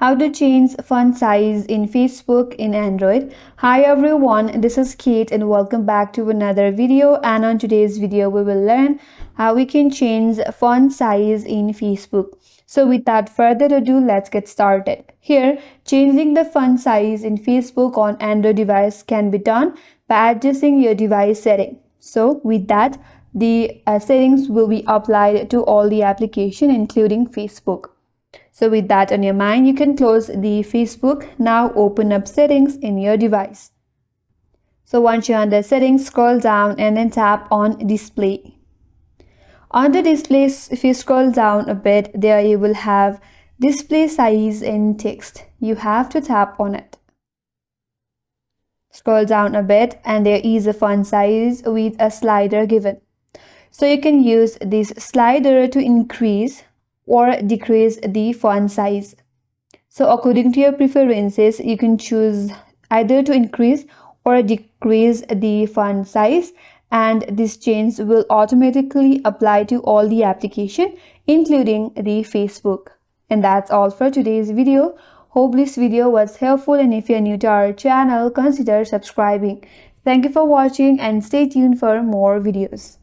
How to change font size in Facebook in Android. Hi everyone, this is Kate and welcome back to another video. And on today's video we will learn how we can change font size in Facebook. So without further ado, let's get started. Here, changing the font size in Facebook on Android device can be done by adjusting your device setting. So with that, the settings will be applied to all the application including Facebook. So with that on your mind, you can close the Facebook. Now open up settings in your device. So once you're under settings, scroll down and then tap on display. On the display, if you scroll down a bit, there you will have display size in text. You have to tap on it. Scroll down a bit and there is a font size with a slider given. So you can use this slider to increase or decrease the font size. So according to your preferences, you can choose either to increase or decrease the font size, and this change will automatically apply to all the application including the Facebook. And that's all for today's video. Hope this video was helpful, and if you're new to our channel, consider subscribing. Thank you for watching and stay tuned for more videos.